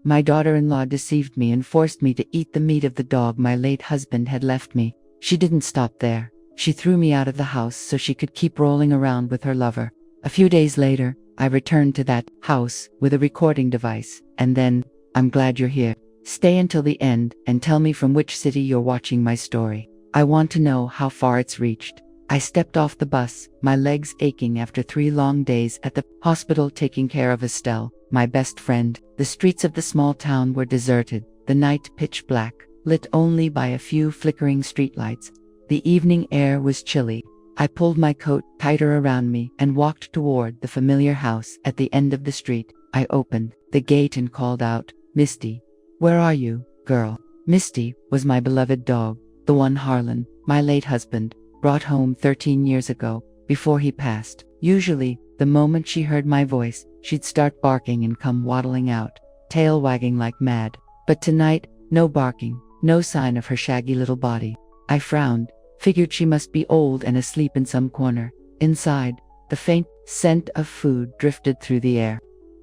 My daughter-in-law deceived me and forced me to eat the meat of the dog my late husband had left me. She didn't stop there. She threw me out of the house so she could keep rolling around with her lover. A few days later, I returned to that house with a recording device. And then, I'm glad you're here. Stay until the end and tell me from which city you're watching my story. I want to know how far it's reached. I stepped off the bus, my legs aching after 3 long days at the hospital taking care of Estelle, my best friend. The streets of the small town were deserted, the night pitch black, lit only by a few flickering streetlights. The evening air was chilly. I pulled my coat tighter around me and walked toward the familiar house at the end of the street. I opened the gate and called out, "Misty, where are you, girl?" Misty was my beloved dog, the one Harlan, my late husband, brought home 13 years ago, before he passed. Usually, the moment she heard my voice, she'd start barking and come waddling out, tail wagging like mad. But tonight, no barking, no sign of her shaggy little body. I frowned, figured she must be old and asleep in some corner. Inside, the faint scent of food drifted through the air.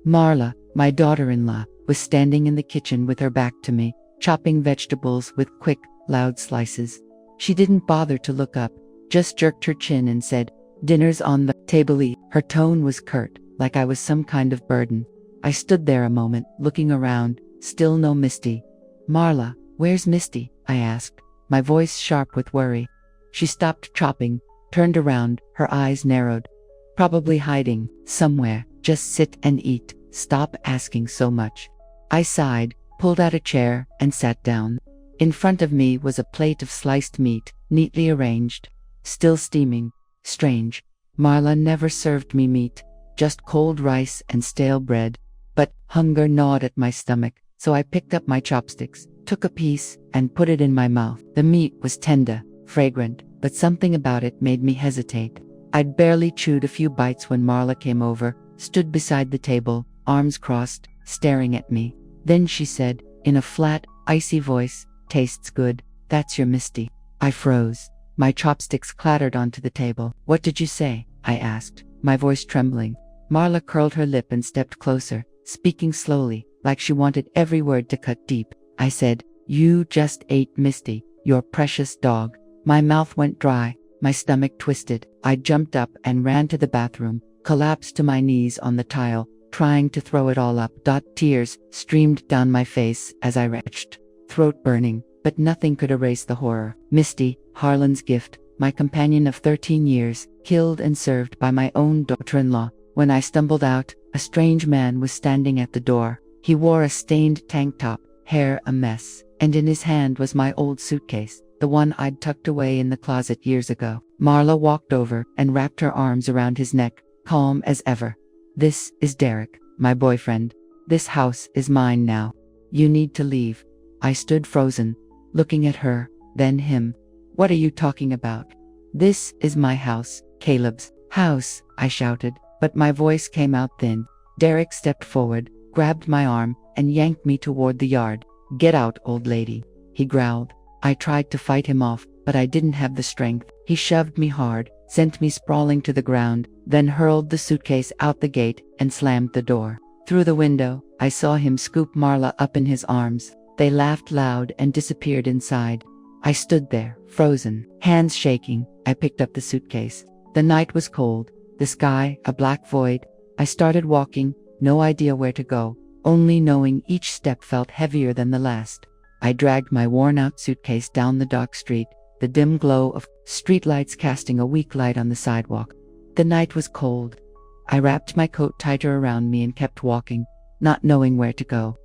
Marla, my daughter-in-law, was standing in the kitchen with her back to me, chopping vegetables with quick, loud slices. She didn't bother to look up, just jerked her chin and said, "Dinner's on the table, eat." Her tone was curt, like I was some kind of burden. I stood there a moment, looking around, still no Misty. "Marla, where's Misty?" I asked, my voice sharp with worry. She stopped chopping, turned around, her eyes narrowed. "Probably hiding, somewhere. Just sit and eat. Stop asking so much." I sighed, pulled out a chair, and sat down. In front of me was a plate of sliced meat, neatly arranged, still steaming. Strange. Marla never served me meat, just cold rice and stale bread. But hunger gnawed at my stomach, so I picked up my chopsticks, took a piece, and put it in my mouth. The meat was tender, fragrant, but something about it made me hesitate. I'd barely chewed a few bites when Marla came over, stood beside the table, arms crossed, staring at me. Then she said, in a flat, icy voice, "Tastes good. That's your Misty." I froze. My chopsticks clattered onto the table. "What did you say?" I asked, my voice trembling. Marla curled her lip and stepped closer, speaking slowly, like she wanted every word to cut deep. I said, "You just ate Misty, your precious dog." My mouth went dry, my stomach twisted. I jumped up and ran to the bathroom, collapsed to my knees on the tile, trying to throw it all up. Tears streamed down my face as I retched, throat burning, but nothing could erase the horror. Misty, Harlan's gift, my companion of 13 years, killed and served by my own daughter-in-law. When I stumbled out, a strange man was standing at the door. He wore a stained tank top, hair a mess, and in his hand was my old suitcase, the one I'd tucked away in the closet years ago. Marla walked over and wrapped her arms around his neck, calm as ever. "This is Derek, my boyfriend. This house is mine now. You need to leave." I stood frozen, looking at her, then him. "What are you talking about?" "This is my house, Caleb's house," I shouted, but my voice came out thin. Derek stepped forward, grabbed my arm, and yanked me toward the yard. "Get out, old lady," he growled. I tried to fight him off, but I didn't have the strength. He shoved me hard, sent me sprawling to the ground, then hurled the suitcase out the gate and slammed the door. Through the window, I saw him scoop Marla up in his arms. They laughed loud and disappeared inside. I stood there, frozen, hands shaking. I picked up the suitcase. The night was cold, the sky a black void. I started walking, no idea where to go, only knowing each step felt heavier than the last. I dragged my worn-out suitcase down the dark street, the dim glow of streetlights casting a weak light on the sidewalk. The night was cold. I wrapped my coat tighter around me and kept walking, not knowing where to go.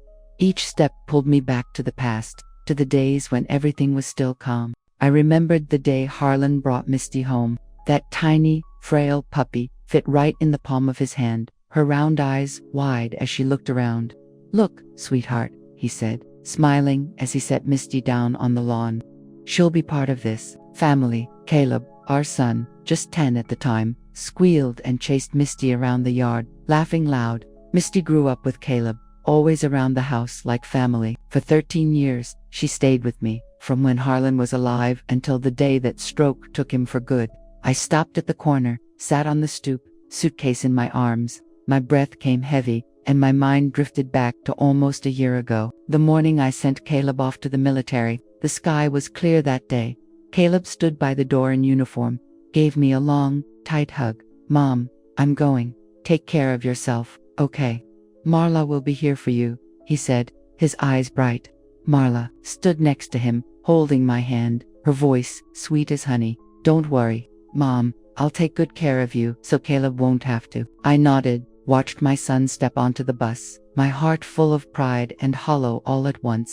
Each step pulled me back to the past, to the days when everything was still calm. I remembered the day Harlan brought Misty home. That tiny, frail puppy fit right in the palm of his hand, her round eyes wide as she looked around. "Look, sweetheart," he said, smiling as he set Misty down on the lawn. "She'll be part of this family." Caleb, our son, just 10 at the time, squealed and chased Misty around the yard, laughing loud. Misty grew up with Caleb, always around the house like family. For 13 years, she stayed with me, from when Harlan was alive until the day that stroke took him for good. I stopped at the corner, sat on the stoop, suitcase in my arms. My breath came heavy, and my mind drifted back to almost a year ago. The morning I sent Caleb off to the military, the sky was clear that day. Caleb stood by the door in uniform, gave me a long, tight hug. "Mom, I'm going. Take care of yourself, okay? Marla will be here for you," he said, his eyes bright. Marla stood next to him, holding my hand, her voice sweet as honey. "Don't worry, Mom, I'll take good care of you so Caleb won't have to." I nodded, watched my son step onto the bus, my heart full of pride and hollow all at once.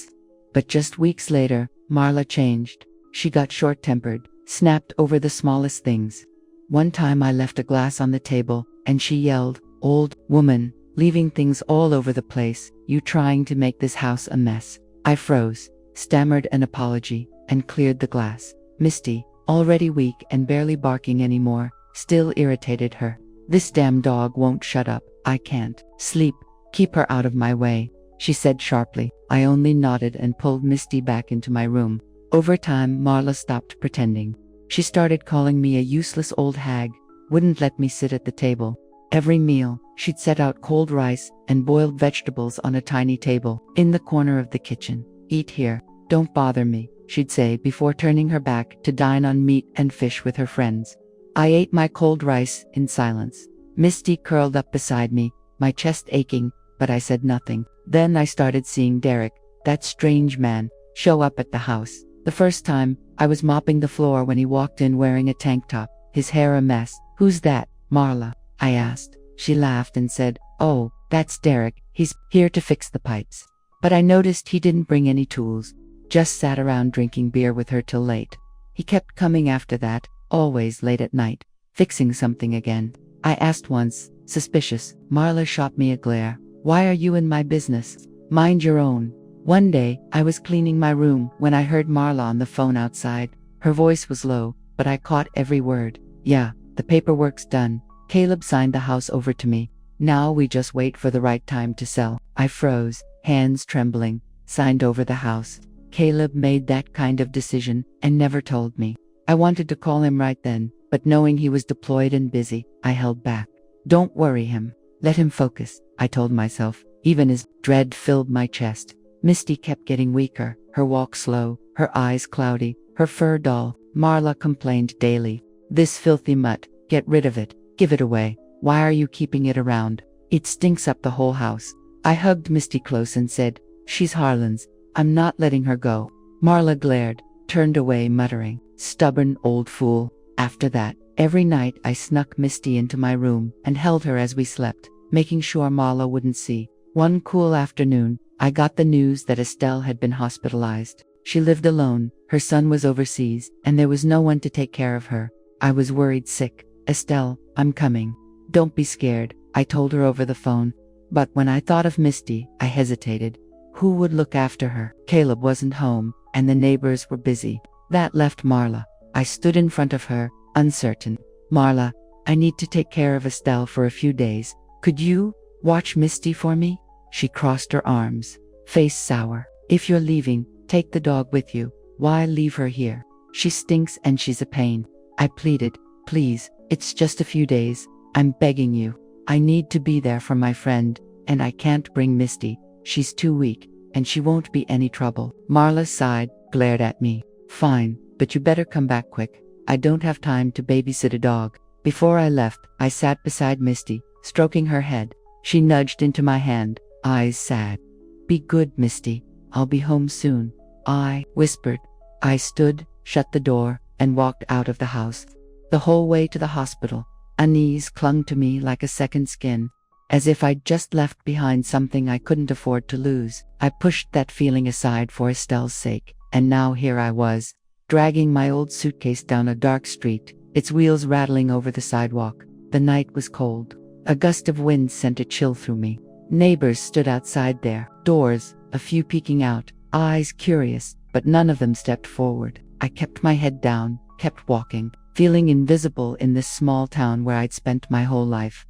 But just weeks later, Marla changed. She got short-tempered, snapped over the smallest things. One time I left a glass on the table, and she yelled, "Old woman, leaving things all over the place, you trying to make this house a mess." I froze, stammered an apology, and cleared the glass. Misty, already weak and barely barking anymore, still irritated her. "This damn dog won't shut up. I can't sleep. Keep her out of my way," she said sharply. I only nodded and pulled Misty back into my room. Over time, Marla stopped pretending. She started calling me a useless old hag, wouldn't let me sit at the table. Every meal, she'd set out cold rice and boiled vegetables on a tiny table in the corner of the kitchen. "Eat here. Don't bother me," she'd say before turning her back to dine on meat and fish with her friends. I ate my cold rice in silence. Misty curled up beside me, my chest aching, but I said nothing. Then I started seeing Derek, that strange man, show up at the house. The first time, I was mopping the floor when he walked in wearing a tank top, his hair a mess. "Who's that, Marla?" I asked. She laughed and said, "Oh, that's Derek. He's here to fix the pipes." But I noticed he didn't bring any tools, just sat around drinking beer with her till late. He kept coming after that, always late at night, fixing something again. I asked once, suspicious. Marla shot me a glare. "Why are you in my business? Mind your own." One day, I was cleaning my room when I heard Marla on the phone outside. Her voice was low, but I caught every word. "Yeah, the paperwork's done. Caleb signed the house over to me. Now we just wait for the right time to sell." I froze, hands trembling. "Signed over the house? Caleb made that kind of decision and never told me." I wanted to call him right then, but knowing he was deployed and busy, I held back. "Don't worry him. Let him focus," I told myself, even as dread filled my chest. Misty kept getting weaker, her walk slow, her eyes cloudy, her fur dull. Marla complained daily. "This filthy mutt, get rid of it, give it away. Why are you keeping it around? It stinks up the whole house." I hugged Misty close and said, "She's Harlan's. I'm not letting her go." Marla glared, turned away muttering, "Stubborn old fool." After that, every night I snuck Misty into my room and held her as we slept, making sure Marla wouldn't see. One cool afternoon, I got the news that Estelle had been hospitalized. She lived alone, her son was overseas, and there was no one to take care of her. I was worried sick. "Estelle, I'm coming. Don't be scared," I told her over the phone. But when I thought of Misty, I hesitated. Who would look after her? Caleb wasn't home, and the neighbors were busy. That left Marla. I stood in front of her, uncertain. "Marla, I need to take care of Estelle for a few days. Could you watch Misty for me?" She crossed her arms, face sour. "If you're leaving, take the dog with you. Why leave her here? She stinks and she's a pain." I pleaded, "Please, it's just a few days. I'm begging you. I need to be there for my friend, and I can't bring Misty. She's too weak, and she won't be any trouble." Marla sighed, glared at me. "Fine, but you better come back quick. I don't have time to babysit a dog." Before I left, I sat beside Misty, stroking her head. She nudged into my hand, eyes sad. "Be good, Misty. I'll be home soon," I whispered. I stood, shut the door, and walked out of the house. The whole way to the hospital, unease clung to me like a second skin, as if I'd just left behind something I couldn't afford to lose. I pushed that feeling aside for Estelle's sake, and now here I was, dragging my old suitcase down a dark street, its wheels rattling over the sidewalk. The night was cold. A gust of wind sent a chill through me. Neighbors stood outside their doors, a few peeking out, eyes curious, but none of them stepped forward. I kept my head down, kept walking, feeling invisible in this small town where I'd spent my whole life.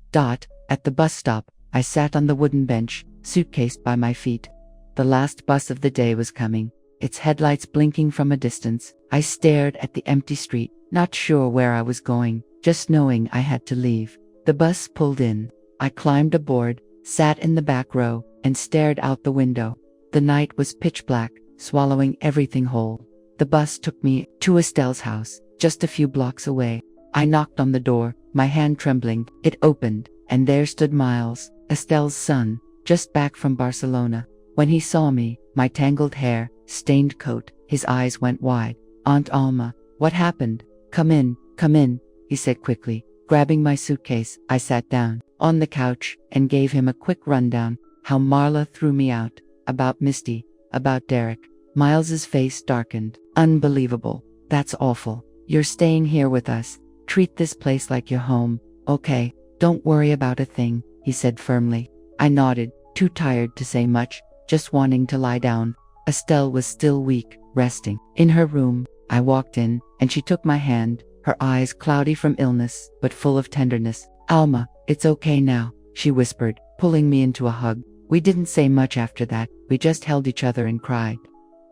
At the bus stop, I sat on the wooden bench, suitcase by my feet. The last bus of the day was coming, its headlights blinking from a distance. I stared at the empty street, not sure where I was going, just knowing I had to leave. The bus pulled in. I climbed aboard, sat in the back row, and stared out the window. The night was pitch black, swallowing everything whole. The bus took me to Estelle's house, just a few blocks away. I knocked on the door, my hand trembling. It opened, and there stood Miles, Estelle's son, just back from Barcelona. When he saw me, my tangled hair, stained coat, his eyes went wide. "Aunt Alma, what happened? Come in, he said quickly. Grabbing my suitcase, I sat down on the couch and gave him a quick rundown. How Marla threw me out, about Misty, about Derek. Miles's face darkened. "Unbelievable. That's awful. You're staying here with us. Treat this place like your home, okay? Don't worry about a thing," he said firmly. I nodded, too tired to say much, just wanting to lie down. Estelle was still weak, resting in her room. I walked in, and she took my hand, her eyes cloudy from illness, but full of tenderness. "Alma, it's okay now," she whispered, pulling me into a hug. We didn't say much after that, we just held each other and cried.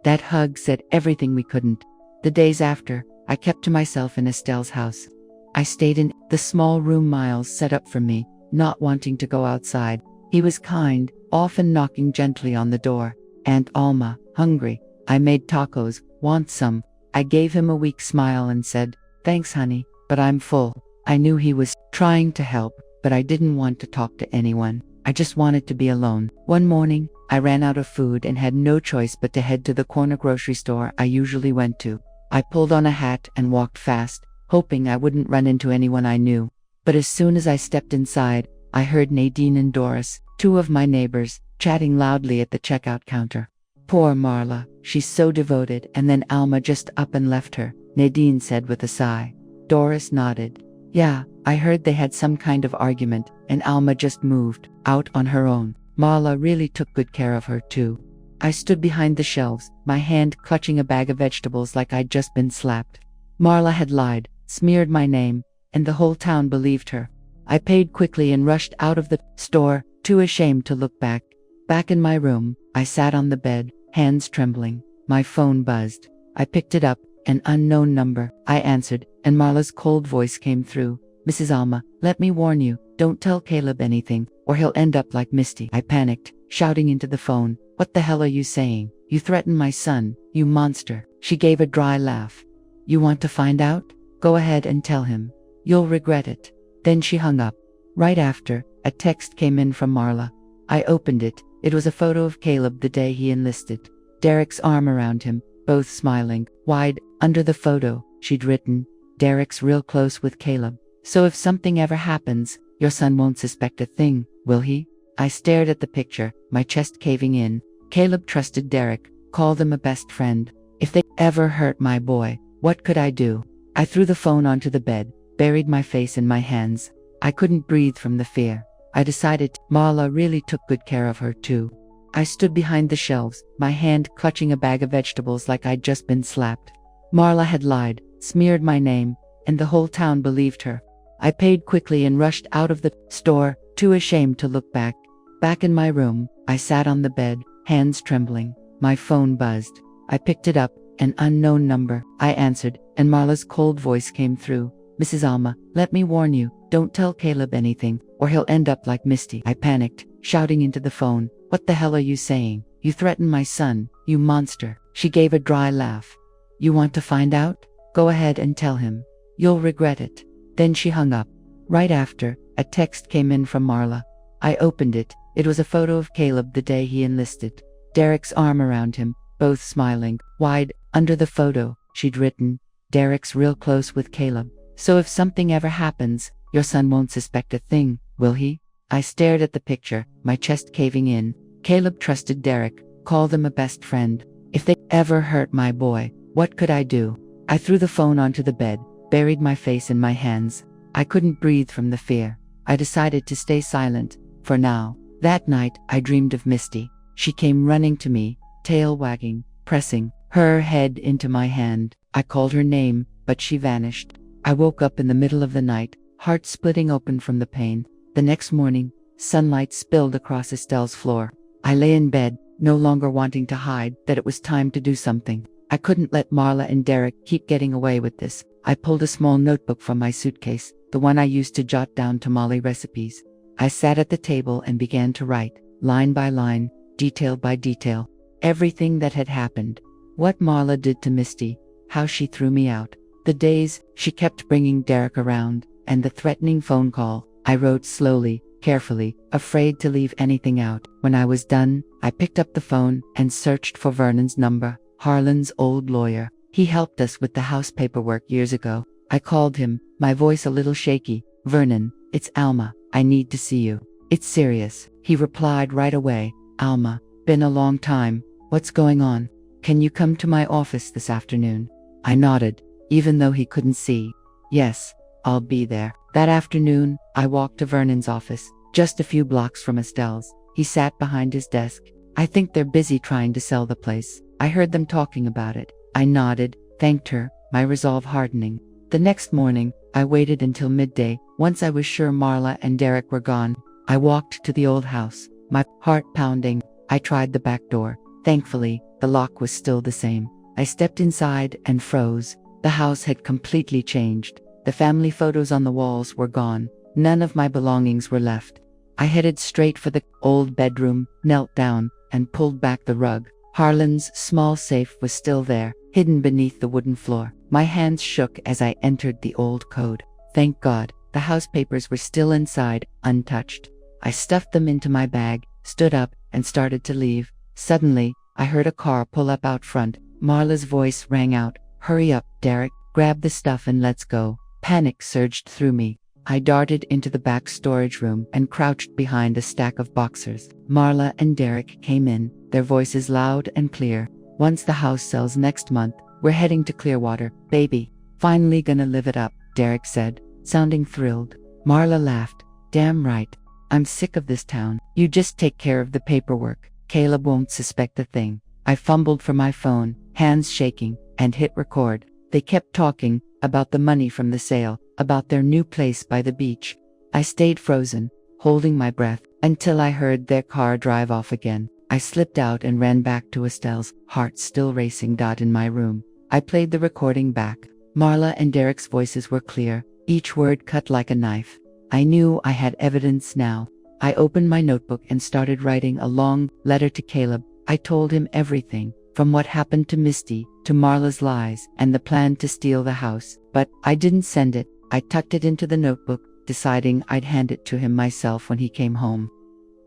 That hug said everything we couldn't. The days after, I kept to myself in Estelle's house. I stayed in the small room Miles set up for me, not wanting to go outside. He was kind, often knocking gently on the door. "Aunt Alma, hungry? I made tacos, want some?" I gave him a weak smile and said, "Thanks, honey, but I'm full." I knew he was trying to help, but I didn't want to talk to anyone. I just wanted to be alone. One morning, I ran out of food and had no choice but to head to the corner grocery store I usually went to. I pulled on a hat and walked fast, hoping I wouldn't run into anyone I knew. But as soon as I stepped inside, I heard Nadine and Doris, two of my neighbors, chatting loudly at the checkout counter. "Poor Marla, she's so devoted, and then Alma just up and left her," Nadine said with a sigh. Doris nodded. "Yeah, I heard they had some kind of argument, and Alma just moved out on her own. Marla really took good care of her too." I stood behind the shelves, my hand clutching a bag of vegetables like I'd just been slapped. Marla had lied, smeared my name, and the whole town believed her. I paid quickly and rushed out of the store, too ashamed to look back. Back in my room, I sat on the bed, hands trembling. My phone buzzed. I picked it up, an unknown number. I answered, and Marla's cold voice came through. "Mrs. Alma, let me warn you, don't tell Caleb anything, or he'll end up like Misty." I panicked, shouting into the phone, "What the hell are you saying? You threatened my son, you monster." She gave a dry laugh. "You want to find out? Go ahead and tell him. You'll regret it." Then she hung up. Right after, a text came in from Marla. I opened it. It was a photo of Caleb the day he enlisted. Derek's arm around him, both smiling. Wide, under the photo, she'd written, "Derek's real close with Caleb. So if something ever happens, your son won't suspect a thing, will he?" I stared at the picture, my chest caving in. Caleb trusted Derek, called him a best friend. If they ever hurt my boy, what could I do? I threw the phone onto the bed, buried my face in my hands. I couldn't breathe from the fear. I decided Marla really took good care of her too. I stood behind the shelves, my hand clutching a bag of vegetables like I'd just been slapped. Marla had lied, smeared my name, and the whole town believed her. I paid quickly and rushed out of the store, too ashamed to look back. Back in my room, I sat on the bed, hands trembling. My phone buzzed. I picked it up, an unknown number. I answered, and Marla's cold voice came through. "Mrs. Alma, let me warn you, don't tell Caleb anything, or he'll end up like Misty." I panicked, shouting into the phone, "What the hell are you saying? You threatened my son, you monster." She gave a dry laugh. "You want to find out? Go ahead and tell him. You'll regret it." Then she hung up. Right after, a text came in from Marla. I opened it. It was a photo of Caleb the day he enlisted. Derek's arm around him, both smiling. Wide, under the photo, she'd written, "Derek's real close with Caleb. So if something ever happens, your son won't suspect a thing, will he?" I stared at the picture, my chest caving in. Caleb trusted Derek, called him a best friend. If they ever hurt my boy, what could I do? I threw the phone onto the bed, buried my face in my hands. I couldn't breathe from the fear. I decided to stay silent, for now. That night, I dreamed of Misty. She came running to me, tail wagging, pressing her head into my hand. I called her name, but she vanished. I woke up in the middle of the night, heart splitting open from the pain. The next morning, sunlight spilled across Estelle's floor. I lay in bed, no longer wanting to hide that it was time to do something. I couldn't let Marla and Derek keep getting away with this. I pulled a small notebook from my suitcase, the one I used to jot down tamale recipes. I sat at the table and began to write, line by line, detail by detail, everything that had happened. What Marla did to Misty, how she threw me out, the days she kept bringing Derek around, and the threatening phone call. I wrote slowly, carefully, afraid to leave anything out. When I was done, I picked up the phone and searched for Vernon's number, Harlan's old lawyer. He helped us with the house paperwork years ago. I called him, my voice a little shaky. "Vernon, it's Alma. I need to see you. It's serious." He replied right away, "Alma, been a long time. What's going on? Can you come to my office this afternoon?" I nodded, even though he couldn't see. "Yes, I'll be there." That afternoon, I walked to Vernon's office, just a few blocks from Estelle's. He sat behind his desk. "I think they're busy trying to sell the place. I heard them talking about it." I nodded, thanked her, my resolve hardening. The next morning, I waited until midday. Once I was sure Marla and Derek were gone, I walked to the old house, my heart pounding. I tried the back door. Thankfully, the lock was still the same. I stepped inside and froze. The house had completely changed. The family photos on the walls were gone. None of my belongings were left. I headed straight for the old bedroom, knelt down, and pulled back the rug. Harlan's small safe was still there, hidden beneath the wooden floor. My hands shook as I entered the old code. Thank God, the house papers were still inside, untouched. I stuffed them into my bag, stood up, and started to leave. Suddenly, I heard a car pull up out front. Marla's voice rang out, "Hurry up, Derek, grab the stuff and let's go." Panic surged through me. I darted into the back storage room and crouched behind a stack of boxers. Marla and Derek came in, their voices loud and clear. "Once the house sells next month, we're heading to Clearwater, baby. Finally gonna live it up," Derek said, sounding thrilled. Marla laughed. "Damn right. I'm sick of this town. You just take care of the paperwork. Caleb won't suspect a thing." I fumbled for my phone, hands shaking, and hit record. They kept talking about the money from the sale, about their new place by the beach. I stayed frozen, holding my breath, until I heard their car drive off again. I slipped out and ran back to Estelle's, heart still racing. In my room, I played the recording back. Marla and Derek's voices were clear, each word cut like a knife. I knew I had evidence now. I opened my notebook and started writing a long letter to Caleb. I told him everything, from what happened to Misty, to Marla's lies, and the plan to steal the house. But I didn't send it. I tucked it into the notebook, deciding I'd hand it to him myself when he came home.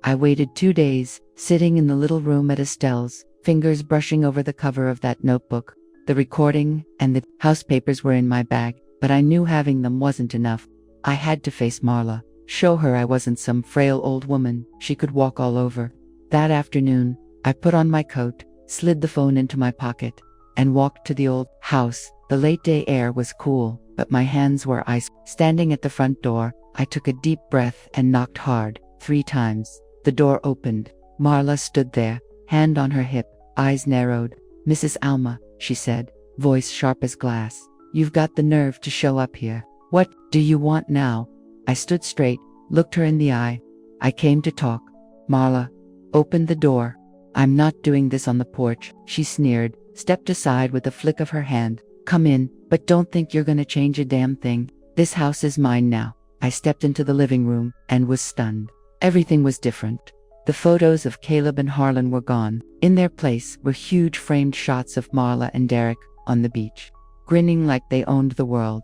I waited 2 days, sitting in the little room at Estelle's, fingers brushing over the cover of that notebook. The recording and the house papers were in my bag, but I knew having them wasn't enough. I had to face Marla, show her I wasn't some frail old woman she could walk all over. That afternoon, I put on my coat, slid the phone into my pocket, and walked to the old house. The late day air was cool, but my hands were ice. Standing at the front door, I took a deep breath and knocked hard, 3 times. The door opened. Marla stood there, hand on her hip, eyes narrowed. "Mrs. Alma," she said, voice sharp as glass. "You've got the nerve to show up here. What do you want now?" I stood straight, looked her in the eye. "I came to talk." Marla opened the door. "I'm not doing this on the porch," she sneered, stepped aside with a flick of her hand. "Come in, but don't think you're gonna change a damn thing. This house is mine now." I stepped into the living room and was stunned. Everything was different. The photos of Caleb and Harlan were gone. In their place were huge framed shots of Marla and Derek on the beach, grinning like they owned the world.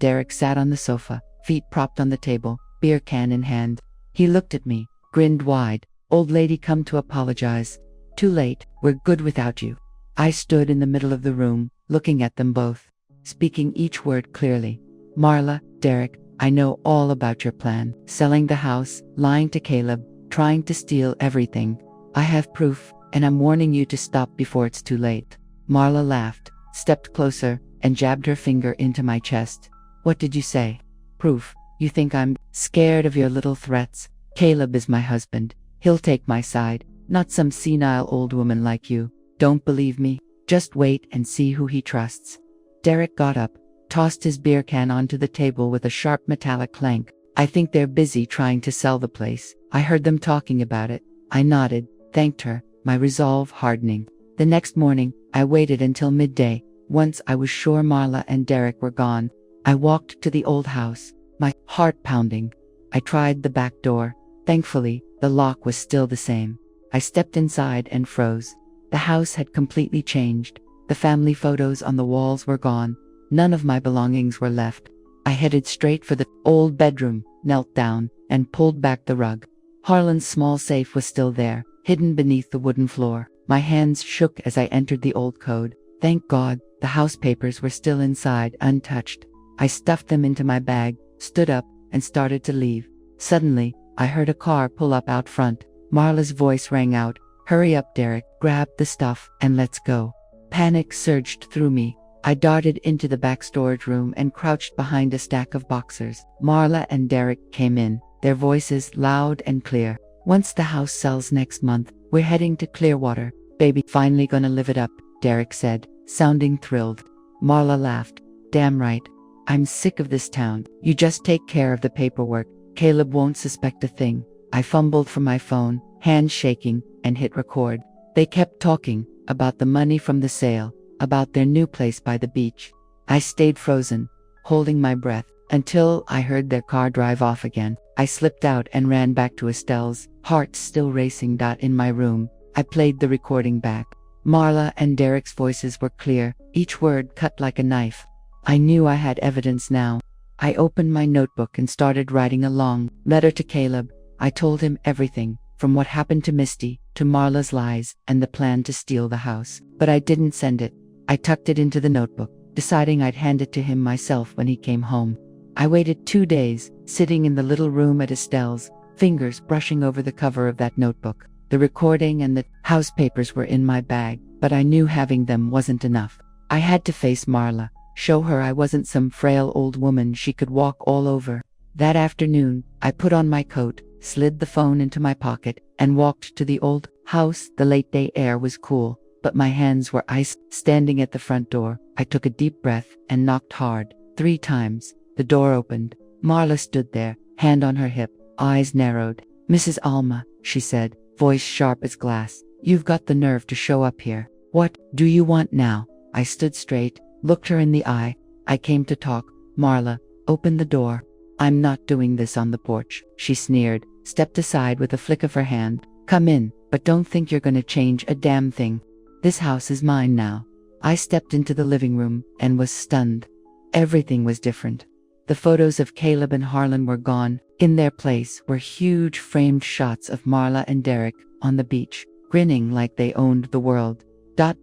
Derek sat on the sofa, feet propped on the table, beer can in hand. He looked at me, grinned wide. "Old lady come to apologize. Too late, we're good without you." I stood in the middle of the room, looking at them both, speaking each word clearly. "Marla, Derek, I know all about your plan. Selling the house, lying to Caleb, trying to steal everything. I have proof, and I'm warning you to stop before it's too late." Marla laughed, stepped closer, and jabbed her finger into my chest. "What did you say? Proof? You think I'm scared of your little threats? Caleb is my husband. He'll take my side, not some senile old woman like you. Don't believe me? Just wait and see who he trusts." Derek got up, tossed his beer can onto the table with a sharp metallic clank. "I think they're busy trying to sell the place. I heard them talking about it." I nodded, thanked her, my resolve hardening. The next morning, I waited until midday. Once I was sure Marla and Derek were gone, I walked to the old house, my heart pounding. I tried the back door, Thankfully, the lock was still the same. I stepped inside and froze. The house had completely changed. The family photos on the walls were gone. None of my belongings were left. I headed straight for the old bedroom, knelt down, and pulled back the rug. Harlan's small safe was still there, hidden beneath the wooden floor. My hands shook as I entered the old code. Thank God, the house papers were still inside, untouched. I stuffed them into my bag, stood up, and started to leave. Suddenly, I heard a car pull up out front. Marla's voice rang out, "Hurry up, Derek, grab the stuff, and let's go." Panic surged through me. I darted into the back storage room and crouched behind a stack of boxers. Marla and Derek came in, their voices loud and clear. "Once the house sells next month, we're heading to Clearwater. Baby, finally gonna live it up," Derek said, sounding thrilled. Marla laughed. "Damn right. I'm sick of this town. You just take care of the paperwork. Caleb won't suspect a thing." I fumbled for my phone, hands shaking, and hit record. They kept talking about the money from the sale, about their new place by the beach. I stayed frozen, holding my breath, until I heard their car drive off again. I slipped out and ran back to Estelle's, heart still racing. In my room, I played the recording back. Marla and Derek's voices were clear, each word cut like a knife. I knew I had evidence now. I opened my notebook and started writing a long letter to Caleb. I told him everything, from what happened to Misty, to Marla's lies, and the plan to steal the house. But I didn't send it. I tucked it into the notebook, deciding I'd hand it to him myself when he came home. I waited 2 days, sitting in the little room at Estelle's, fingers brushing over the cover of that notebook. The recording and the house papers were in my bag, but I knew having them wasn't enough. I had to face Marla, show her I wasn't some frail old woman she could walk all over. That afternoon, I put on my coat, slid the phone into my pocket, and walked to the old house. The late day air was cool, but my hands were ice. Standing at the front door, I took a deep breath and knocked hard, 3 times. The door opened. Marla stood there, hand on her hip, eyes narrowed. "Mrs. Alma," she said, voice sharp as glass, "you've got the nerve to show up here. What do you want now?" I stood straight, looked her in the eye. "I came to talk." "Marla, open the door." "I'm not doing this on the porch," she sneered, stepped aside with a flick of her hand. "Come in, but don't think you're gonna change a damn thing. This house is mine now." I stepped into the living room and was stunned. Everything was different. The photos of Caleb and Harlan were gone. In their place were huge framed shots of Marla and Derek on the beach, grinning like they owned the world.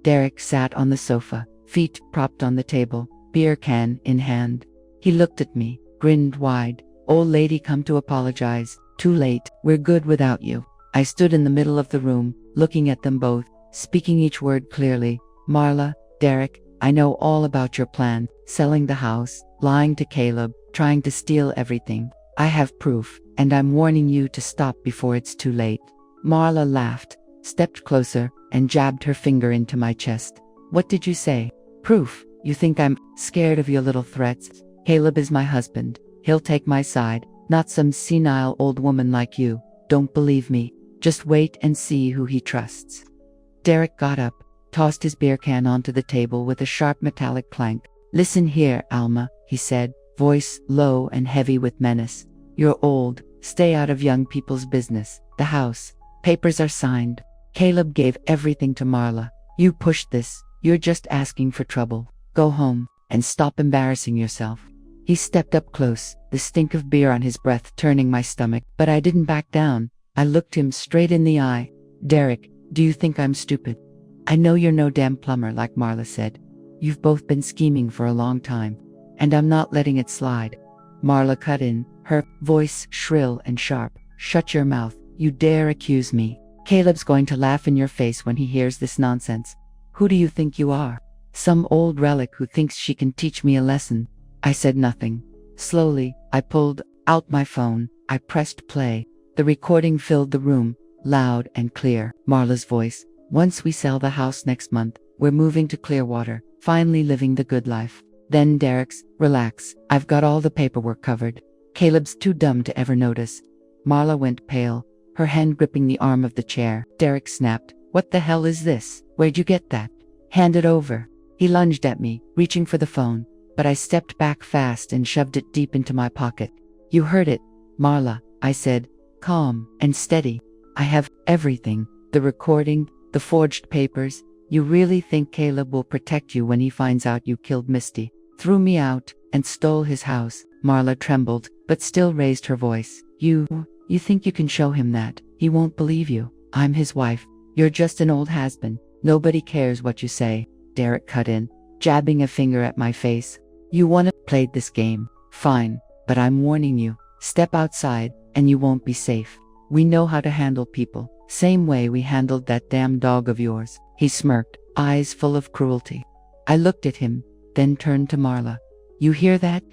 Derek sat on the sofa, feet propped on the table, beer can in hand. He looked at me, grinned wide. "Old lady come to apologize. Too late. We're good without you." I stood in the middle of the room, looking at them both, speaking each word clearly. "Marla, Derek, I know all about your plan, selling the house, lying to Caleb, trying to steal everything. I have proof, and I'm warning you to stop before it's too late." Marla laughed, stepped closer, and jabbed her finger into my chest. "What did you say? Proof? You think I'm scared of your little threats? Caleb is my husband. He'll take my side, not some senile old woman like you. Don't believe me? Just wait and see who he trusts." Derek got up, tossed his beer can onto the table with a sharp metallic clank. "Listen here, Alma," he said, voice low and heavy with menace. "You're old. Stay out of young people's business. The house. Papers are signed. Caleb gave everything to Marla. You pushed this. You're just asking for trouble. Go home, and stop embarrassing yourself." He stepped up close, the stink of beer on his breath turning my stomach, but I didn't back down. I looked him straight in the eye. "Derek, do you think I'm stupid? I know you're no damn plumber like Marla said. You've both been scheming for a long time, and I'm not letting it slide." Marla cut in, her voice shrill and sharp. "Shut your mouth. You dare accuse me. Caleb's going to laugh in your face when he hears this nonsense. Who do you think you are? Some old relic who thinks she can teach me a lesson?" I said nothing. Slowly, I pulled out my phone. I pressed play. The recording filled the room, loud and clear. Marla's voice. "Once we sell the house next month, we're moving to Clearwater, finally living the good life." Then Derek's, "Relax, I've got all the paperwork covered. Caleb's too dumb to ever notice." Marla went pale, her hand gripping the arm of the chair. Derek snapped, "What the hell is this? Where'd you get that? Hand it over." He lunged at me, reaching for the phone, but I stepped back fast and shoved it deep into my pocket. "You heard it, Marla," I said, calm and steady. I have everything. The recording, the forged papers. You really think Caleb will protect you when he finds out you killed Misty, threw me out, and stole his house? Marla trembled, but still raised her voice. You think you can show him that? He won't believe you. I'm his wife. You're just an old has-been. Nobody cares what you say. Derek cut in, jabbing a finger at my face. You wanna play this game? Fine, but I'm warning you. Step outside, and you won't be safe. We know how to handle people, same way we handled that damn dog of yours. He smirked, eyes full of cruelty. I looked at him, then turned to Marla. You hear that?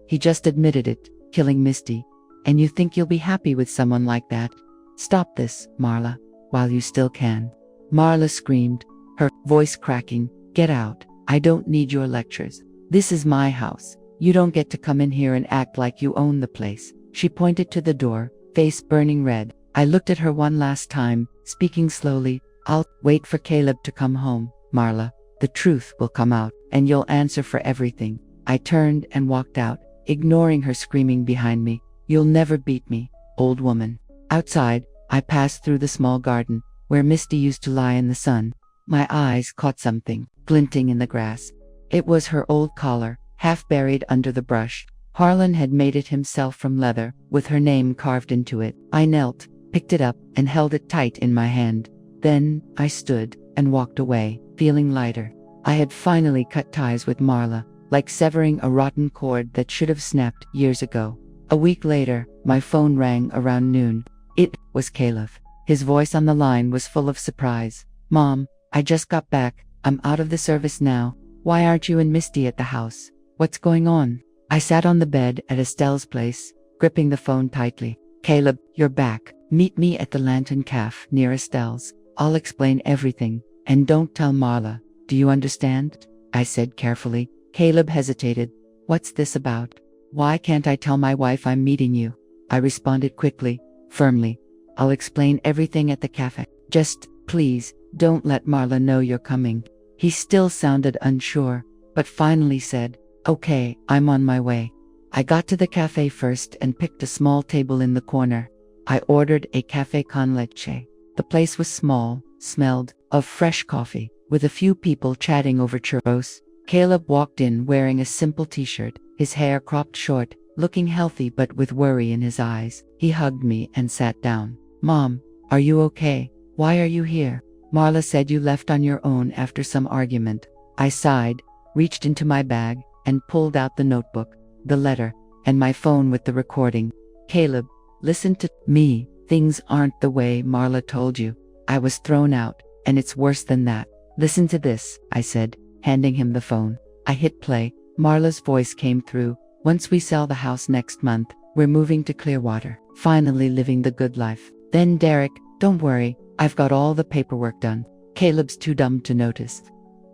He just admitted it, killing Misty. And you think you'll be happy with someone like that? Stop this, Marla, while you still can. Marla screamed, her voice cracking. Get out. I don't need your lectures. This is my house. You don't get to come in here and act like you own the place. She pointed to the door, face burning red. I looked at her one last time, speaking slowly. I'll wait for Caleb to come home, Marla. The truth will come out, and you'll answer for everything. I turned and walked out, ignoring her screaming behind me. You'll never beat me, old woman. Outside, I passed through the small garden, where Misty used to lie in the sun. My eyes caught something, glinting in the grass. It was her old collar, half buried under the brush. Harlan had made it himself from leather, with her name carved into it. I knelt, picked it up, and held it tight in my hand. Then, I stood, and walked away, feeling lighter. I had finally cut ties with Marla, like severing a rotten cord that should have snapped years ago. A week later, my phone rang around noon. It was Caleb. His voice on the line was full of surprise. Mom, I just got back. I'm out of the service now. Why aren't you and Misty at the house? What's going on? I sat on the bed at Estelle's place, gripping the phone tightly. Caleb, you're back. Meet me at the Lantern Cafe near Estelle's. I'll explain everything. And don't tell Marla. Do you understand? I said carefully. Caleb hesitated. What's this about? Why can't I tell my wife I'm meeting you? I responded quickly, firmly. I'll explain everything at the cafe. Just, please, don't let Marla know you're coming. He still sounded unsure, but finally said, okay, I'm on my way. I got to the cafe first and picked a small table in the corner. I ordered a café con leche. The place was small, smelled of fresh coffee, with a few people chatting over churros. Caleb walked in wearing a simple t-shirt, his hair cropped short, looking healthy but with worry in his eyes. He hugged me and sat down. Mom, are you okay? Why are you here? Marla said you left on your own after some argument. I sighed, reached into my bag, and pulled out the notebook, the letter, and my phone with the recording. Caleb, listen to me. Things aren't the way Marla told you. I was thrown out, and it's worse than that. Listen to this, I said, handing him the phone. I hit play. Marla's voice came through. Once we sell the house next month, we're moving to Clearwater, finally living the good life. Then Derek, don't worry, I've got all the paperwork done. Caleb's too dumb to notice.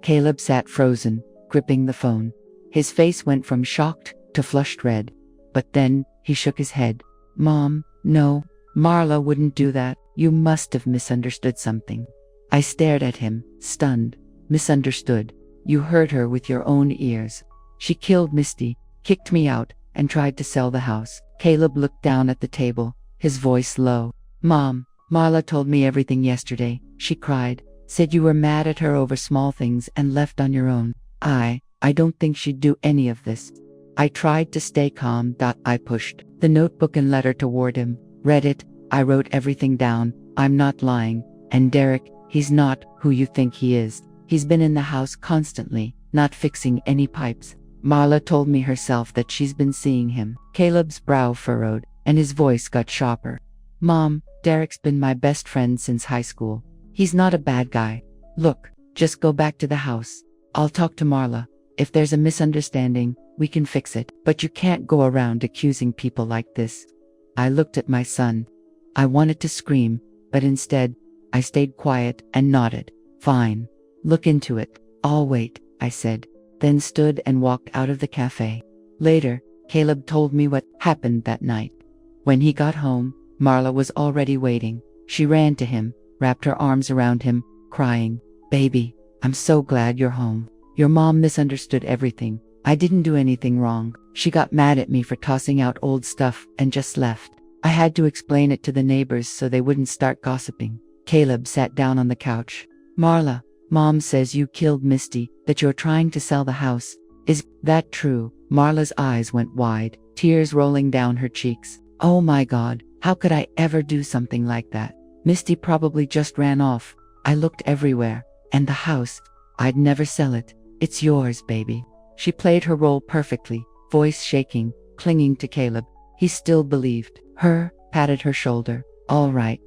Caleb sat frozen, gripping the phone. His face went from shocked to flushed red. But then, he shook his head. Mom, no, Marla wouldn't do that. You must have misunderstood something. I stared at him, stunned. Misunderstood. You heard her with your own ears. She killed Misty, kicked me out, and tried to sell the house. Caleb looked down at the table, his voice low. Mom, Marla told me everything yesterday. She cried, said you were mad at her over small things and left on your own. I don't think she'd do any of this. I tried to stay calm. I pushed the notebook and letter toward him, read it. I wrote everything down. I'm not lying. And Derek, he's not who you think he is. He's been in the house constantly, not fixing any pipes. Marla told me herself that she's been seeing him. Caleb's brow furrowed, and his voice got sharper. Mom, Derek's been my best friend since high school. He's not a bad guy. Look, just go back to the house. I'll talk to Marla. If there's a misunderstanding, we can fix it. But you can't go around accusing people like this. I looked at my son. I wanted to scream, but instead, I stayed quiet and nodded. Fine. Look into it. I'll wait, I said, then stood and walked out of the cafe. Later, Caleb told me what happened that night. When he got home, Marla was already waiting. She ran to him, wrapped her arms around him, crying, Baby, I'm so glad you're home. Your mom misunderstood everything. I didn't do anything wrong. She got mad at me for tossing out old stuff and just left. I had to explain it to the neighbors so they wouldn't start gossiping. Caleb sat down on the couch. Marla, Mom says you killed Misty, that you're trying to sell the house. Is that true? Marla's eyes went wide, tears rolling down her cheeks. Oh my God, how could I ever do something like that? Misty probably just ran off. I looked everywhere. And the house, I'd never sell it. It's yours, baby. She played her role perfectly, voice shaking, clinging to Caleb. He still believed her, patted her shoulder. All right,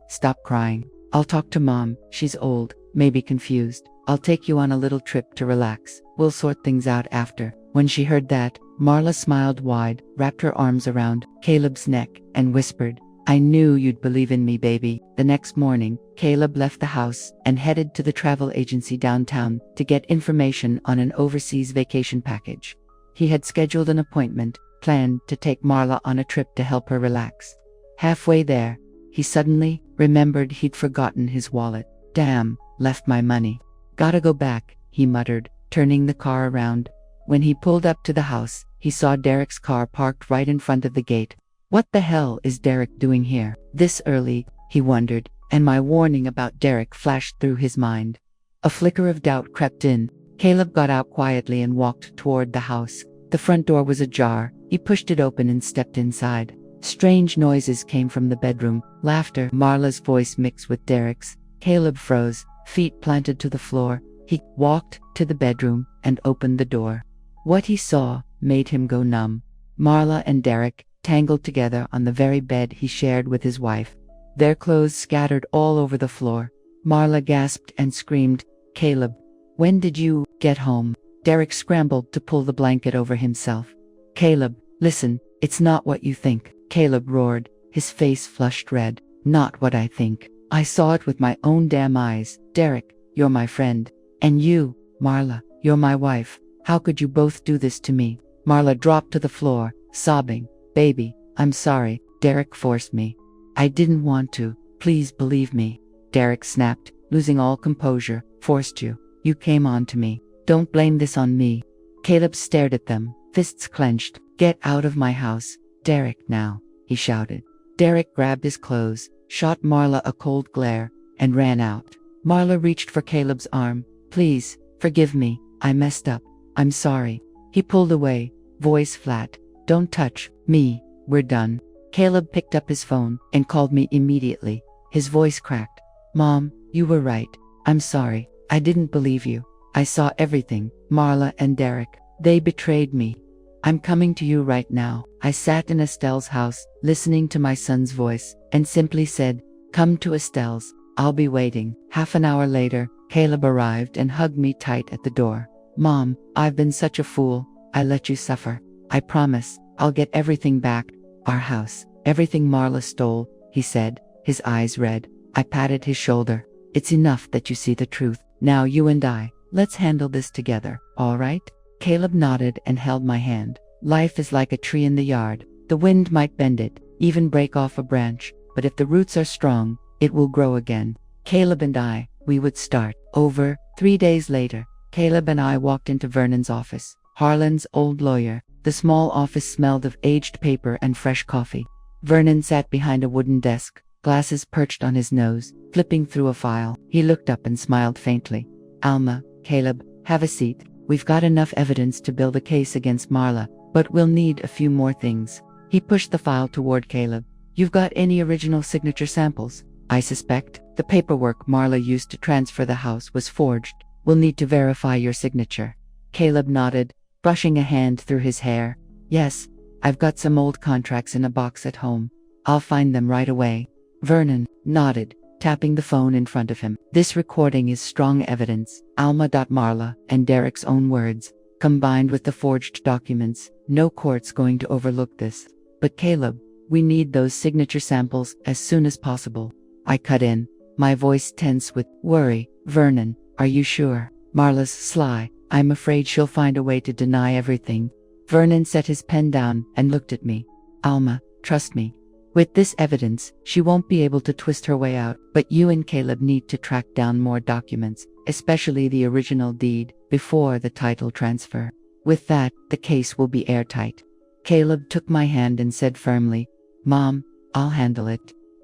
stop crying. I'll talk to Mom. She's old, maybe confused. I'll take you on a little trip to relax. We'll sort things out after. When she heard that, Marla smiled wide, wrapped her arms around Caleb's neck, and whispered, I knew you'd believe in me, baby. The next morning, Caleb left the house and headed to the travel agency downtown to get information on an overseas vacation package. He had scheduled an appointment, planned to take Marla on a trip to help her relax. Halfway there, he suddenly remembered he'd forgotten his wallet. Damn, left my money. Gotta go back, he muttered, turning the car around. When he pulled up to the house, he saw Derek's car parked right in front of the gate. What the hell is Derek doing here? This early, he wondered, and my warning about Derek flashed through his mind. A flicker of doubt crept in. Caleb got out quietly and walked toward the house. The front door was ajar. He pushed it open and stepped inside. Strange noises came from the bedroom. Laughter, Marla's voice mixed with Derek's. Caleb froze, feet planted to the floor. He walked to the bedroom and opened the door. What he saw made him go numb. Marla and Derek, tangled together on the very bed he shared with his wife. Their clothes scattered all over the floor. Marla gasped and screamed, Caleb, when did you get home? Derek scrambled to pull the blanket over himself. Caleb, listen, it's not what you think, Caleb roared, his face flushed red. Not what I think. I saw it with my own damn eyes. Derek, you're my friend. And you, Marla, you're my wife. How could you both do this to me? Marla dropped to the floor, sobbing. Baby, I'm sorry. Derek forced me. I didn't want to. Please believe me. Derek snapped, losing all composure. Forced you. You came on to me. Don't blame this on me. Caleb stared at them, fists clenched. Get out of my house. Derek, now, he shouted. Derek grabbed his clothes, shot Marla a cold glare, and ran out. Marla reached for Caleb's arm. Please, forgive me. I messed up. I'm sorry. He pulled away, voice flat. Don't touch me. We're done. Caleb picked up his phone and called me immediately. His voice cracked. Mom, you were right. I'm sorry. I didn't believe you. I saw everything. Marla and Derek. They betrayed me. I'm coming to you right now. I sat in Estelle's house, listening to my son's voice, and simply said, come to Estelle's. I'll be waiting. Half an hour later, Caleb arrived and hugged me tight at the door. Mom, I've been such a fool. I let you suffer. I promise, I'll get everything back. Our house, everything Marla stole, he said, his eyes red. I patted his shoulder. It's enough that you see the truth. Now you and I, let's handle this together, all right? Caleb nodded and held my hand. Life is like a tree in the yard. The wind might bend it, even break off a branch, but if the roots are strong, it will grow again. Caleb and I, we would start over. 3 days later, Caleb and I walked into Vernon's office. Harlan's old lawyer. The small office smelled of aged paper and fresh coffee. Vernon sat behind a wooden desk, glasses perched on his nose, flipping through a file. He looked up and smiled faintly. Alma, Caleb, have a seat. We've got enough evidence to build a case against Marla, but we'll need a few more things. He pushed the file toward Caleb. You've got any original signature samples? I suspect the paperwork Marla used to transfer the house was forged. We'll need to verify your signature. Caleb nodded, brushing a hand through his hair. Yes, I've got some old contracts in a box at home. I'll find them right away. Vernon nodded, tapping the phone in front of him. This recording is strong evidence. Alma.Marla and Derek's own words, combined with the forged documents. No court's going to overlook this. But Caleb, we need those signature samples as soon as possible. I cut in, my voice tense with worry. Vernon, are you sure? Marla's sly. I'm afraid she'll find a way to deny everything. Vernon set his pen down and looked at me. Alma, trust me. With this evidence, she won't be able to twist her way out, but you and Caleb need to track down more documents, especially the original deed, before the title transfer. With that, the case will be airtight. Caleb took my hand and said firmly, Mom, I'll handle it.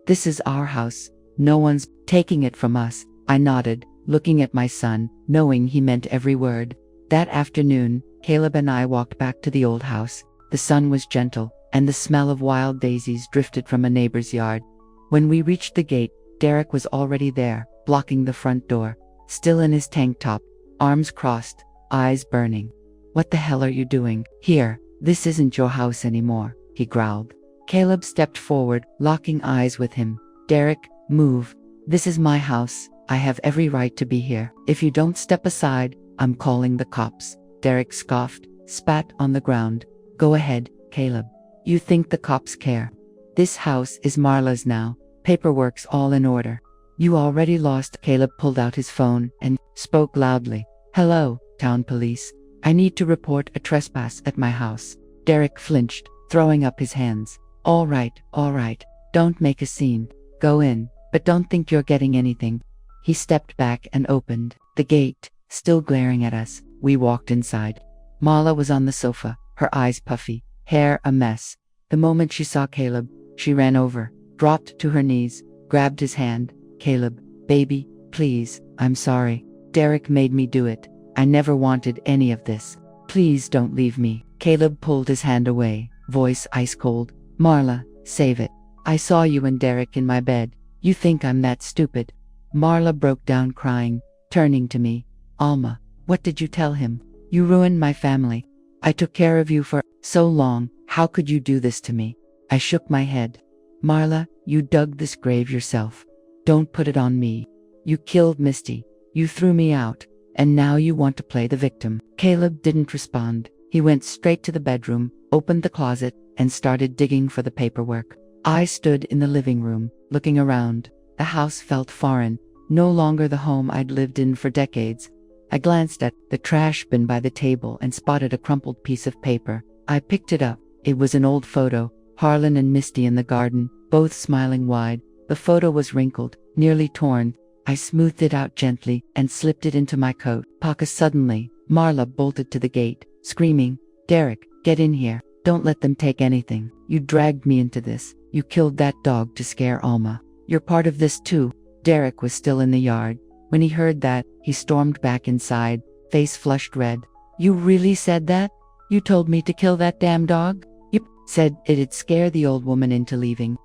This is our house. No one's taking it from us. I nodded, looking at my son, knowing he meant every word. That afternoon, Caleb and I walked back to the old house. The sun was gentle, and the smell of wild daisies drifted from a neighbor's yard. When we reached the gate, Derek was already there, blocking the front door, still in his tank top, arms crossed, eyes burning. "What the hell are you doing here? This isn't your house anymore," he growled. Caleb stepped forward, locking eyes with him. "Derek, move. This is my house. I have every right to be here. If you don't step aside, I'm calling the cops." Derek scoffed, spat on the ground. "Go ahead, Caleb. You think the cops care? This house is Marla's now. Paperwork's all in order." "You already lost." Caleb pulled out his phone and spoke loudly. "Hello, town police. I need to report a trespass at my house." Derek flinched, throwing up his hands. All right. Don't make a scene. Go in, but don't think you're getting anything." He stepped back and opened the gate, still glaring at us. We walked inside. Marla was on the sofa, her eyes puffy, hair a mess. The moment she saw Caleb, she ran over, dropped to her knees, grabbed his hand. "Caleb, baby, please, I'm sorry. Derek made me do it. I never wanted any of this. Please don't leave me." Caleb pulled his hand away, voice ice cold. "Marla, save it. I saw you and Derek in my bed. You think I'm that stupid?" Marla broke down crying, turning to me. "Alma, what did you tell him? You ruined my family. I took care of you for so long. How could you do this to me?" I shook my head. "Marla, you dug this grave yourself. Don't put it on me. You killed Misty. You threw me out. And now you want to play the victim." Caleb didn't respond. He went straight to the bedroom, opened the closet, and started digging for the paperwork. I stood in the living room, looking around. The house felt foreign, no longer the home I'd lived in for decades. I glanced at the trash bin by the table and spotted a crumpled piece of paper. I picked it up. It was an old photo, Harlan and Misty in the garden, both smiling wide. The photo was wrinkled, nearly torn. I smoothed it out gently and slipped it into my coat pocket. Suddenly, Marla bolted to the gate, screaming, "Derek, get in here. Don't let them take anything. You dragged me into this. You killed that dog to scare Alma. You're part of this too." Derek was still in the yard. When he heard that, he stormed back inside, face flushed red. "You really said that? You told me to kill that damn dog?" "Yep," said it'd scare the old woman into leaving.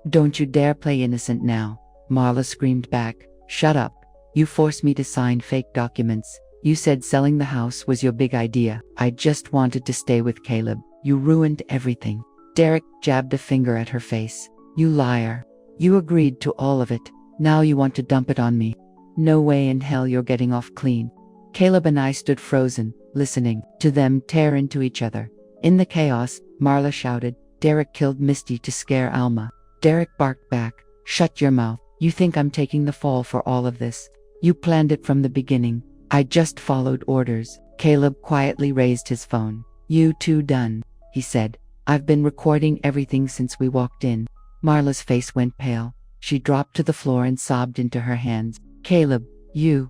"Don't you dare play innocent now," Marla screamed back. "Shut up. You forced me to sign fake documents. You said selling the house was your big idea. I just wanted to stay with Caleb. You ruined everything." Derek jabbed a finger at her face. "You liar. You agreed to all of it. Now you want to dump it on me. No way in hell you're getting off clean." Caleb and I stood frozen, listening to them tear into each other. In the chaos, Marla shouted, "Derek killed Misty to scare Alma." Derek barked back, "Shut your mouth. You think I'm taking the fall for all of this? You planned it from the beginning. I just followed orders." Caleb quietly raised his phone. "You two done?" he said. "I've been recording everything since we walked in." Marla's face went pale. She dropped to the floor and sobbed into her hands. "Caleb, you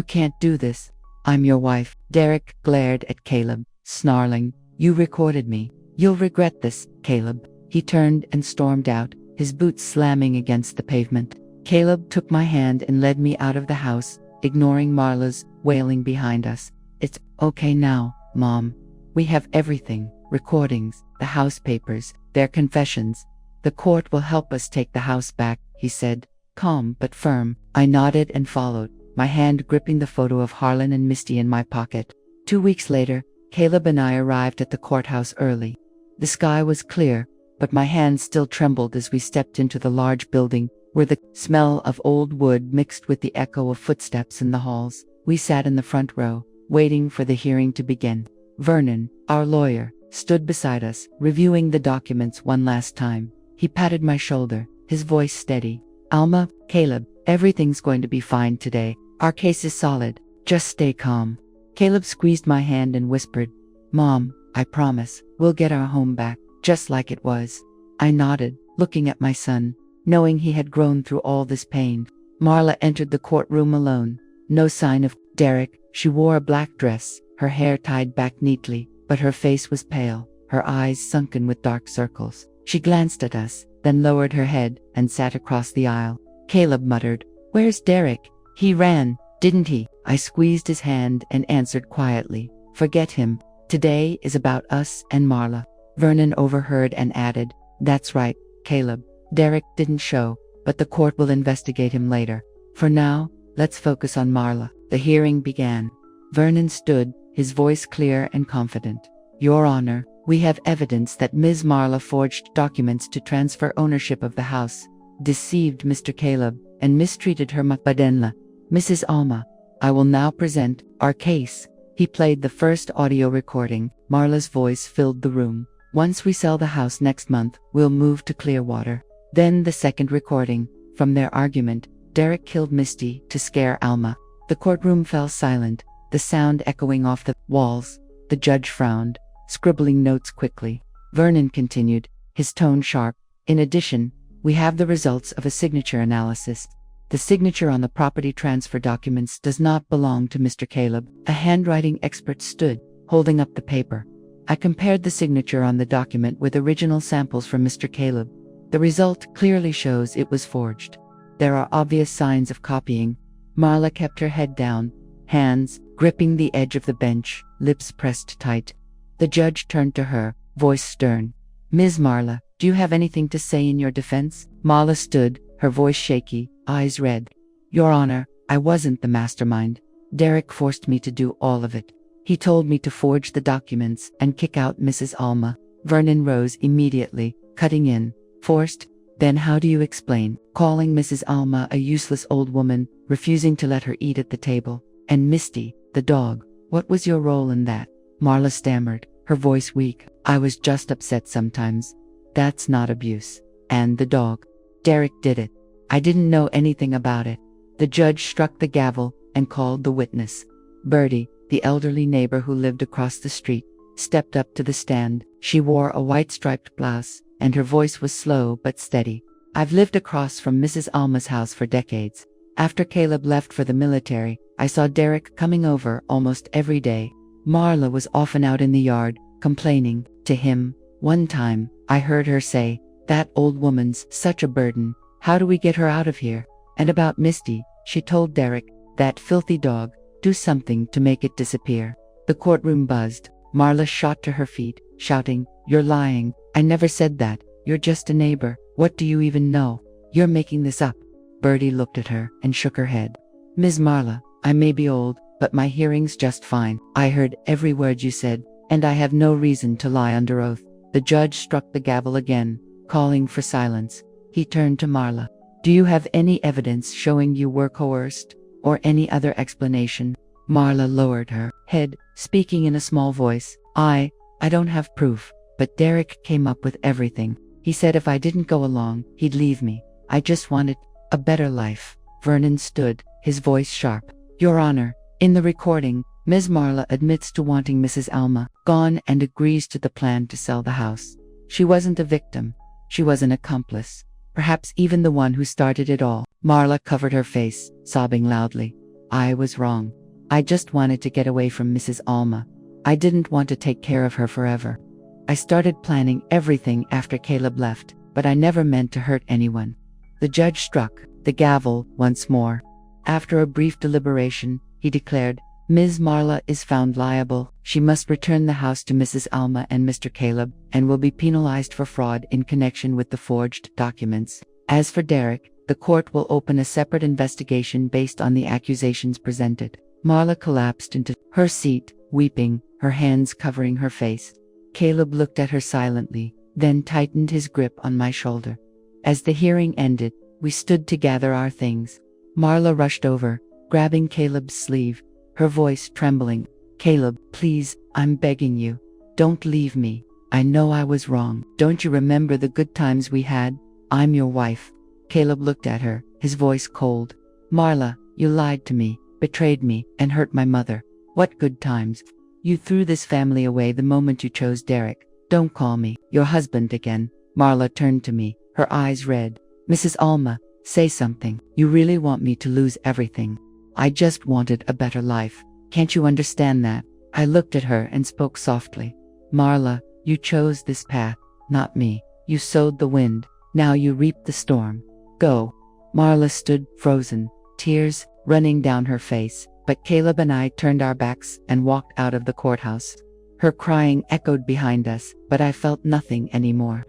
can't do this. I'm your wife." Derek glared at Caleb, snarling, "You recorded me. You'll regret this, Caleb." He turned and stormed out, his boots slamming against the pavement. Caleb took my hand and led me out of the house, ignoring Marla's wailing behind us. "It's okay now, Mom. We have everything, recordings, the house papers, their confessions. The court will help us take the house back," he said, calm but firm. I nodded and followed, my hand gripping the photo of Harlan and Misty in my pocket. 2 weeks later, Caleb and I arrived at the courthouse early. The sky was clear, but my hands still trembled as we stepped into the large building, where the smell of old wood mixed with the echo of footsteps in the halls. We sat in the front row, waiting for the hearing to begin. Vernon, our lawyer, stood beside us, reviewing the documents one last time. He patted my shoulder, his voice steady. "Alma, Caleb, everything's going to be fine today. Our case is solid. Just stay calm." Caleb squeezed my hand and whispered, "Mom, I promise, we'll get our home back, just like it was." I nodded, looking at my son, knowing he had grown through all this pain. Marla entered the courtroom alone. No sign of Derek. She wore a black dress, her hair tied back neatly, but her face was pale, her eyes sunken with dark circles. She glanced at us, then lowered her head and sat across the aisle. Caleb muttered, "Where's Derek? He ran, didn't he?" I squeezed his hand and answered quietly, "Forget him. Today is about us and Marla." Vernon overheard and added, "That's right, Caleb. Derek didn't show, but the court will investigate him later. For now, let's focus on Marla." The hearing began. Vernon stood, his voice clear and confident. "Your Honor, we have evidence that Ms. Marla forged documents to transfer ownership of the house, deceived Mr. Caleb, and mistreated her Badenla, Mrs. Alma. I will now present our case." He played the first audio recording. Marla's voice filled the room. "Once we sell the house next month, we'll move to Clearwater." Then the second recording. From their argument, Derek killed Misty to scare Alma. The courtroom fell silent, the sound echoing off the walls. The judge frowned, scribbling notes quickly. Vernon continued, his tone sharp. "In addition, we have the results of a signature analysis. The signature on the property transfer documents does not belong to Mr. Caleb." A handwriting expert stood, holding up the paper. I compared the signature on the document with original samples from Mr. Caleb. The result clearly shows it was forged. There are obvious signs of copying. Marla kept her head down, hands gripping the edge of the bench, lips pressed tight. The judge turned to her, voice stern. "Ms. Marla, do you have anything to say in your defense?" Marla stood, her voice shaky, eyes red. "Your Honor, I wasn't the mastermind. Derek forced me to do all of it. He told me to forge the documents and kick out Mrs. Alma." Vernon rose immediately, cutting in. "Forced? Then how do you explain calling Mrs. Alma a useless old woman, refusing to let her eat at the table? And Misty, the dog, what was your role in that?" Marla stammered, her voice weak. "I was just upset sometimes. That's not abuse. And the dog. Derek did it. I didn't know anything about it." The judge struck the gavel and called the witness. Bertie, the elderly neighbor who lived across the street, stepped up to the stand. She wore a white striped blouse, and her voice was slow but steady. "I've lived across from Mrs. Alma's house for decades. After Caleb left for the military, I saw Derek coming over almost every day. Marla was often out in the yard, complaining to him. One time, I heard her say, 'That old woman's such a burden. How do we get her out of here?' And about Misty, she told Derek, 'That filthy dog, do something to make it disappear.'" The courtroom buzzed. Marla shot to her feet, shouting, "You're lying. I never said that. You're just a neighbor. What do you even know? You're making this up." Bertie looked at her and shook her head. "Ms. Marla, I may be old, but my hearing's just fine. I heard every word you said, and I have no reason to lie under oath." The judge struck the gavel again, calling for silence. He turned to Marla. "Do you have any evidence showing you were coerced, or any other explanation?" Marla lowered her head, speaking in a small voice. I don't have proof, but Derek came up with everything. He said if I didn't go along, he'd leave me. I just wanted a better life." Vernon stood, his voice sharp. "Your Honor, in the recording, Ms. Marla admits to wanting Mrs. Alma gone and agrees to the plan to sell the house. She wasn't a victim. She was an accomplice. Perhaps even the one who started it all." Marla covered her face, sobbing loudly. "I was wrong. I just wanted to get away from Mrs. Alma. I didn't want to take care of her forever. I started planning everything after Caleb left, but I never meant to hurt anyone." The judge struck the gavel once more. After a brief deliberation, he declared, "Ms. Marla is found liable. She must return the house to Mrs. Alma and Mr. Caleb, and will be penalized for fraud in connection with the forged documents. As for Derek, the court will open a separate investigation based on the accusations presented." Marla collapsed into her seat, weeping, her hands covering her face. Caleb looked at her silently, then tightened his grip on my shoulder. As the hearing ended, we stood to gather our things. Marla rushed over, grabbing Caleb's sleeve, her voice trembling. "Caleb, please, I'm begging you. Don't leave me. I know I was wrong. Don't you remember the good times we had? I'm your wife." Caleb looked at her, his voice cold. "Marla, you lied to me, betrayed me, and hurt my mother. What good times? You threw this family away the moment you chose Derek. Don't call me your husband again." Marla turned to me, her eyes red. "Mrs. Alma, say something. You really want me to lose everything? I just wanted a better life. Can't you understand that?" I looked at her and spoke softly. "Marla, you chose this path, not me. You sowed the wind. Now you reap the storm. Go." Marla stood frozen, tears running down her face, but Caleb and I turned our backs and walked out of the courthouse. Her crying echoed behind us, but I felt nothing anymore.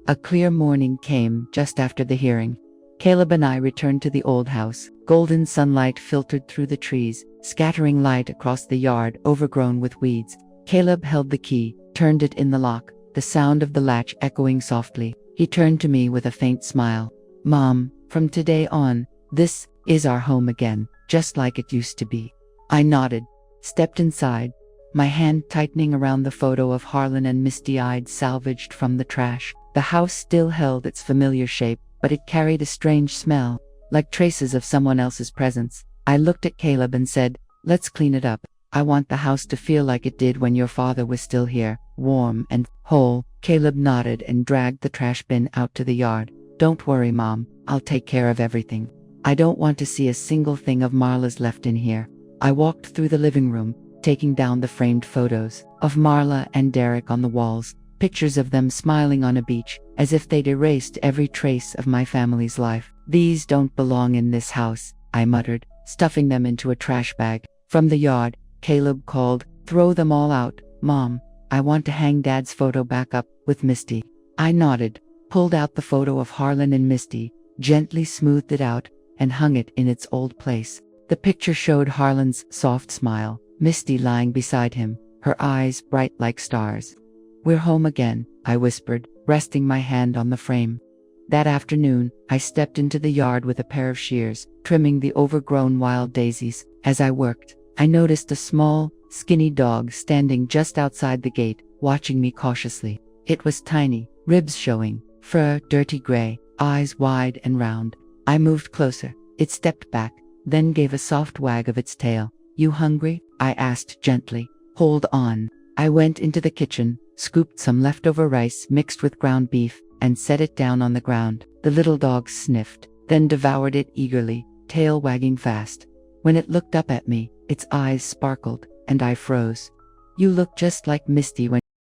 A clear morning came just after the hearing. Caleb and I returned to the old house. Golden sunlight filtered through the trees, scattering light across the yard overgrown with weeds. Caleb held the key, turned it in the lock, the sound of the latch echoing softly. He turned to me with a faint smile. "Mom, from today on, this is our home again, just like it used to be." I nodded, stepped inside, my hand tightening around the photo of Harlan and misty-eyed salvaged from the trash. The house still held its familiar shape, but it carried a strange smell, like traces of someone else's presence. I looked at Caleb and said, "Let's clean it up. I want the house to feel like it did when your father was still here, warm and whole." Caleb nodded and dragged the trash bin out to the yard. "Don't worry, Mom. I'll take care of everything. I don't want to see a single thing of Marla's left in here." I walked through the living room, taking down the framed photos of Marla and Derek on the walls, pictures of them smiling on a beach, as if they'd erased every trace of my family's life. "These don't belong in this house," I muttered, stuffing them into a trash bag. From the yard, Caleb called, "Throw them all out, Mom. I want to hang Dad's photo back up with Misty." I nodded, pulled out the photo of Harlan and Misty, gently smoothed it out, and hung it in its old place. The picture showed Harlan's soft smile, Misty lying beside him, her eyes bright like stars. "We're home again," I whispered, resting my hand on the frame. That afternoon, I stepped into the yard with a pair of shears, trimming the overgrown wild daisies. As I worked, I noticed a small, skinny dog standing just outside the gate, watching me cautiously. It was tiny, ribs showing, fur dirty gray, eyes wide and round. I moved closer. It stepped back, then gave a soft wag of its tail. "You hungry?" I asked gently. "Hold on." I went into the kitchen, scooped some leftover rice mixed with ground beef, and set it down on the ground. The little dog sniffed, then devoured it eagerly, tail wagging fast. When it looked up at me, its eyes sparkled, and I froze. "You look just like Misty when